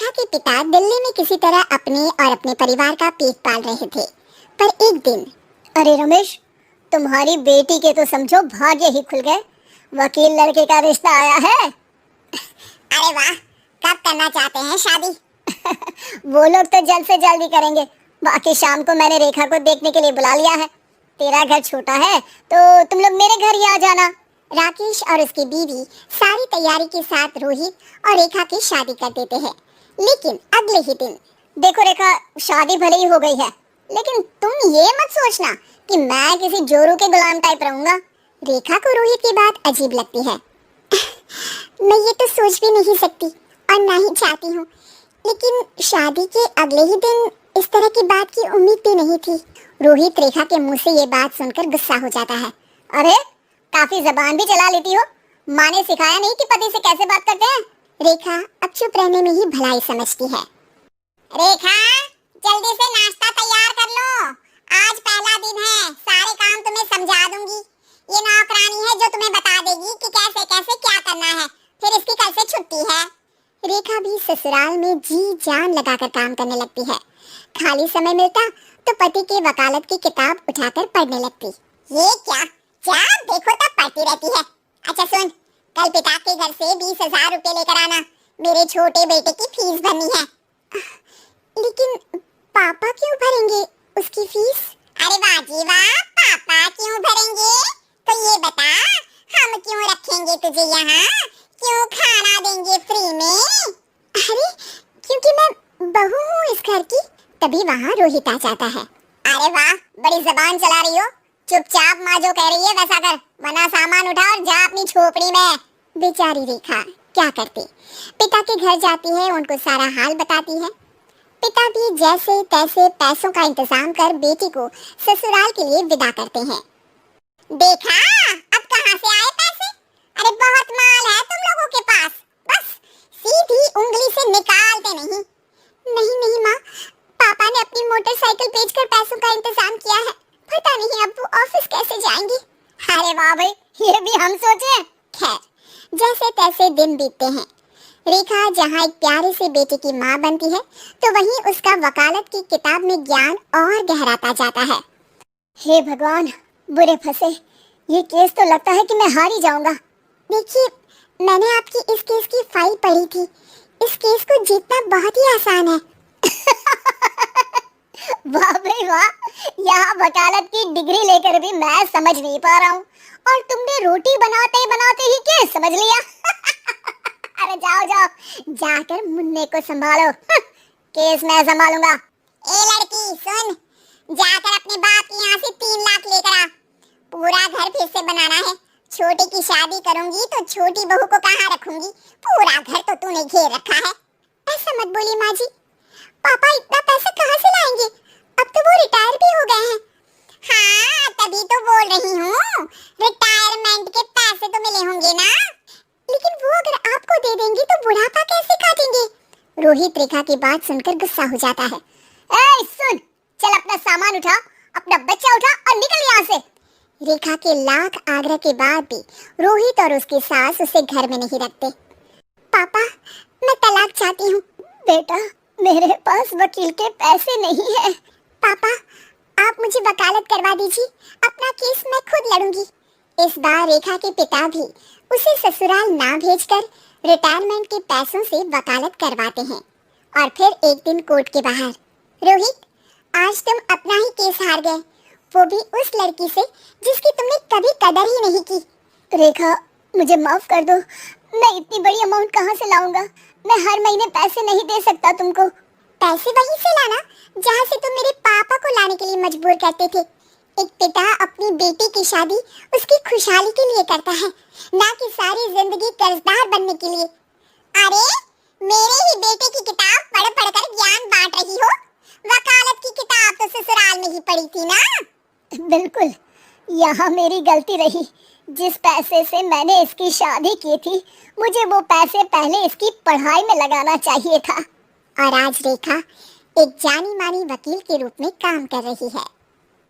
रेखा के पिता दिल्ली में किसी तरह अपने और अपने परिवार का पेट पाल रहे थे। पर एक दिन, अरे रमेश, तुम्हारी बेटी के तो समझो भाग्य ही खुल गए। वकील लड़के का रिश्ता आया है। अरे वाह, कब करना चाहते हैं शादी? वो लोग तो जल्द से जल्द ही करेंगे। बाकी शाम को मैंने रेखा को देखने के लिए बुला लिया है। तेरा घर छोटा है तो तुम लोग मेरे घर ही आ जाना। राकेश और उसकी बीवी सारी तैयारी के साथ रोहित और रेखा की शादी कर देते हैं। लेकिन अगले ही दिन, देखो रेखा, शादी भले ही हो गई है, लेकिन तुम ये मत सोचना कि मैं किसी जोरू के गुलाम टाइप रहूंगा। रेखा को रोहित की बात अजीब लगती है। मैं ये तो सोच भी नहीं सकती और ना ही चाहती हूँ, लेकिन शादी के अगले ही दिन इस तरह की बात की उम्मीद भी नहीं थी। रोहित रेखा के मुंह से ये बात सुनकर गुस्सा हो जाता है। अरे, काफी जबान भी चला लेती हो। माँ ने सिखाया नहीं कि पति से कैसे बात करते हैं? रेखा अब चुप रहने में ही भलाई समझती है। रेखा, जल्दी से नाश्ता तैयार कर लो। आज पहला दिन है, सारे काम तुम्हें समझा दूंगी। ये नौकरानी है जो तुम्हें बता देगी कि कैसे कैसे क्या करना है। फिर इसकी कल से छुट्टी है। रेखा भी ससुराल में जी जान लगाकर काम करने लगती है। खाली समय मिलता तो पति के वकालत की किताब उठाकर पढ़ने लगती। ये क्या क्या देखो तब पढ़ती रहती है। अच्छा सुन, कल पिता के घर से 20,000 रुपए लेकर आना। मेरे छोटे बेटे की फीस भरनी है। लेकिन पापा क्यों भरेंगे उसकी फीस? अरे वाह जी वाह, पापा क्यों भरेंगे? तो ये बता, हम क्यों रखेंगे तुझे यहाँ? क्यों खाना देंगे फ्री में? अरे क्योंकि मैं बहू हूँ इस घर की। तभी वहाँ रोहित आ जाता है। अरे वाह, बड़ी जबान चला रही हो। चुपचाप माँ जो कह रही है वैसा कर, वरना सामान उठा और जा अपनी झोपड़ी में। बेचारी रेखा क्या करती, पिता के घर जाती है, उनको सारा हाल बताती है। पिता भी जैसे तैसे पैसों का इंतजाम कर बेटी को ससुराल के लिए विदा करते हैं। देखा, अब कहाँ से आए पैसे? अरे बहुत माल है तुम लोगों के पास, बस सीधी उंगली से निकालते नहीं। नहीं नहीं माँ, पापा ने अपनी मोटरसाइकिल बेचकर पैसों का इंतजाम किया है। पता नहीं अब वो ऑफिस कैसे जाएंगे। अरे वाह भाई, ये भी हम सोचे। खैर, जैसे तैसे दिन बीतते हैं। रेखा जहाँ एक प्यारे से बेटे की माँ बनती है, तो वहीं उसका वकालत की किताब में ज्ञान और गहराता जाता है। हे भगवान, बुरे फंसे। ये केस तो लगता है कि मैं हार ही जाऊंगा। देखिए, मैंने आपकी इस केस की फाइल पढ़ी थी। इस केस को जीतना बहुत ही आसान है। वाह भाई वाह, यहाँ वकालत की डिग्री लेकर भी मैं समझ नहीं पा रहा हूँ, और तुमने रोटी बनाते ही केस समझ लिया। अरे जाओ जाओ, जाकर मुन्ने को संभालो। केस मैं संभालूंगा। ए लड़की सुन, जाकर अपने बाप के यहाँ से 3 लाख लेकर आ। पूरा घर फिर से बनाना है। छोटी की शादी करूंगी तो छोटी बहू को कहाँ रखूंगी? पूरा घर तो तूने घेर रखा है। ऐसा मत बोलिए माँ जी, पापा इतना पैसा कहाँ से लाएंगे? अब तो वो रिटायर भी हो गए हैं। हाँ, तभी तो बोल रही हूँ, रिटायरमेंट के पैसे तो मिले होंगे ना। लेकिन वो अगर आपको दे देंगे तो बुढ़ापा कैसे काटेंगे? रोहित रेखा की बात सुनकर गुस्सा हो जाता है। ए सुन, चल अपना सामान उठा, अपना बच्चा उठा और निकल यहाँ से। रेखा के लाख आग्रह के बाद भी रोहित और उसकी सास उसे घर में नहीं रखते। पापा, मैं तलाक चाहती हूँ। बेटा, मेरे पास वकील के पैसे नहीं है। पापा, आप मुझे वकालत करवा दीजिए, अपना केस मैं खुद लड़ूंगी। इस बार रेखा के पिता भी उसे ससुराल ना भेजकर रिटायरमेंट के पैसों से वकालत करवाते हैं। और फिर एक दिन कोर्ट के बाहर, रोहित, आज तुम अपना ही केस हार गए, वो भी उस लड़की से जिसकी तुमने कभी कदर ही नहीं की। रेखा, मुझे माफ कर दो। मैं इतनी बड़ी अमाउंट कहाँ से लाऊंगा? मैं हर महीने पैसे नहीं दे सकता तुमको। पैसे वहीं से लाना जहाँ से तुम मेरे पापा को लाने के लिए मजबूर करते थे। एक पिता अपनी बेटी की शादी उसकी खुशहाली के लिए करता है, ना कि सारी जिंदगी कर्जदार बनने के लिए। अरे, मेरे ही बेटे की किताब पढ़ पढ़ कर ज्ञान बांट रही हो। वकालत की किताब तो ससुराल में ही पढ़ी थी ना। बिल्कुल, यहाँ मेरी गलती रही। जिस पैसे से मैंने इसकी शादी की थी, मुझे वो पैसे पहले इसकी पढ़ाई में लगाना चाहिए था। और आज रेखा एक जानी मानी वकील के रूप में काम कर रही है।